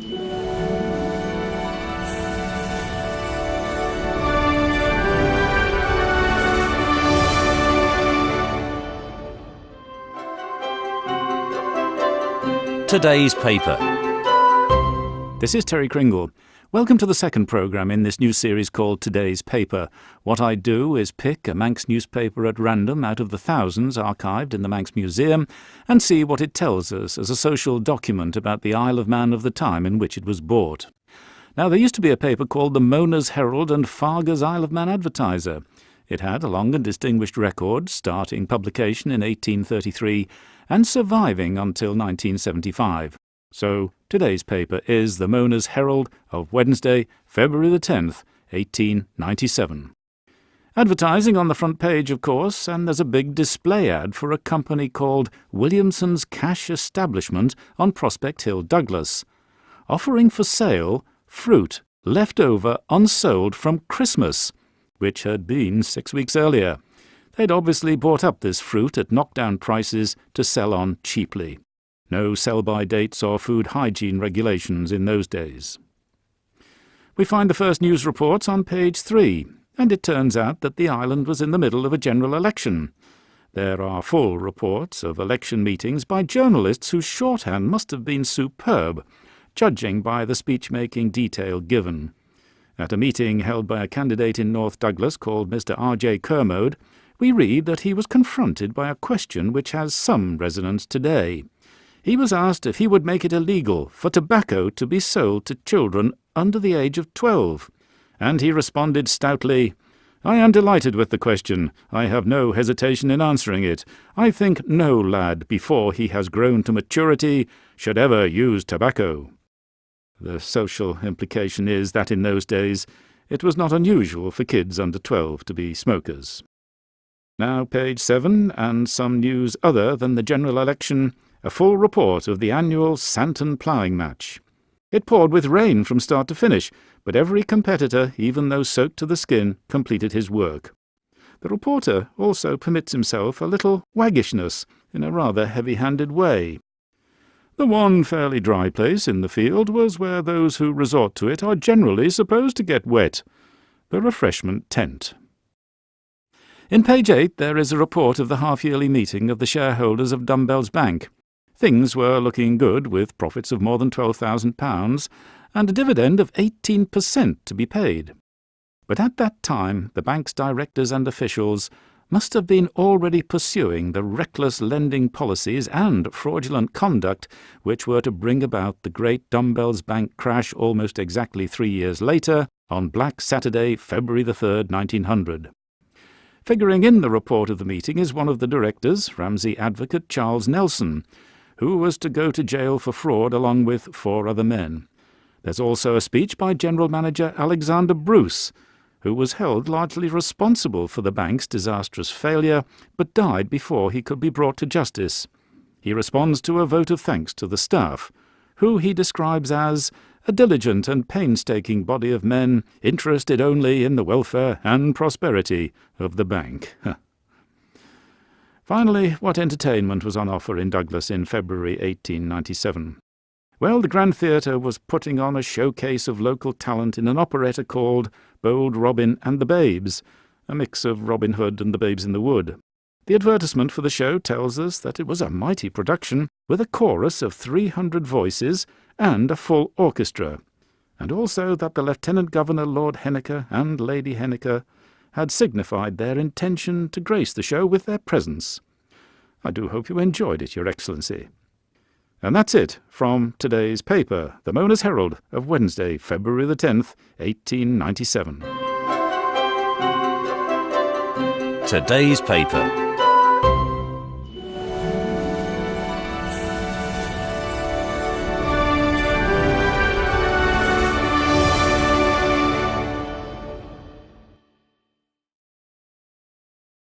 Today's paper. This is Terry Cringle. Welcome to the second programme in this new series called Today's Paper. What I do is pick a Manx newspaper at random out of the thousands archived in the Manx Museum and see what it tells us as a social document about the Isle of Man of the time in which it was bought. Now, there used to be a paper called the Mona's Herald and Fargar's Isle of Man Advertiser. It had a long and distinguished record, starting publication in 1833 and surviving until 1975. So today's paper is the Mona's Herald of Wednesday, February the 10th, 1897. Advertising on the front page, of course, and there's a big display ad for a company called Williamson's Cash Establishment on Prospect Hill, Douglas, offering for sale fruit left over unsold from Christmas, which had been 6 weeks earlier. They'd obviously bought up this fruit at knockdown prices to sell on cheaply. No sell-by dates or food hygiene regulations in those days. We find the first news reports on page 3, and it turns out that the island was in the middle of a general election. There are full reports of election meetings by journalists whose shorthand must have been superb, judging by the speech-making detail given. At a meeting held by a candidate in North Douglas called Mr. R.J. Kermode, we read that he was confronted by a question which has some resonance today. He was asked if he would make it illegal for tobacco to be sold to children under the age of 12, and he responded stoutly, "I am delighted with the question. I have no hesitation in answering it. I think no lad, before he has grown to maturity, should ever use tobacco." The social implication is that in those days it was not unusual for kids under 12 to be smokers. Now page 7, and some news other than the general election, a full report of the annual Santon ploughing match. It poured with rain from start to finish, but every competitor, even though soaked to the skin, completed his work. The reporter also permits himself a little waggishness in a rather heavy-handed way. The one fairly dry place in the field was where those who resort to it are generally supposed to get wet, the refreshment tent. In page 8 there is a report of the half-yearly meeting of the shareholders of Dumbbells Bank. Things were looking good, with profits of more than £12,000 and a dividend of 18% to be paid. But at that time the bank's directors and officials must have been already pursuing the reckless lending policies and fraudulent conduct which were to bring about the great Dumbbells Bank crash almost exactly 3 years later, on Black Saturday, February the 3rd, 1900. Figuring in the report of the meeting is one of the directors, Ramsey advocate Charles Nelson, who was to go to jail for fraud along with 4 other men. There's also a speech by General Manager Alexander Bruce, who was held largely responsible for the bank's disastrous failure, but died before he could be brought to justice. He responds to a vote of thanks to the staff, who he describes as a diligent and painstaking body of men interested only in the welfare and prosperity of the bank. Finally, what entertainment was on offer in Douglas in February 1897? Well, the Grand Theatre was putting on a showcase of local talent in an operetta called Bold Robin and the Babes, a mix of Robin Hood and the Babes in the Wood. The advertisement for the show tells us that it was a mighty production with a chorus of 300 voices and a full orchestra, and also that the Lieutenant Governor Lord Henniker and Lady Henniker had signified their intention to grace the show with their presence. I do hope you enjoyed it, Your Excellency. And that's it from today's paper, the Mona's Herald of Wednesday, February the 10th, 1897. Today's paper.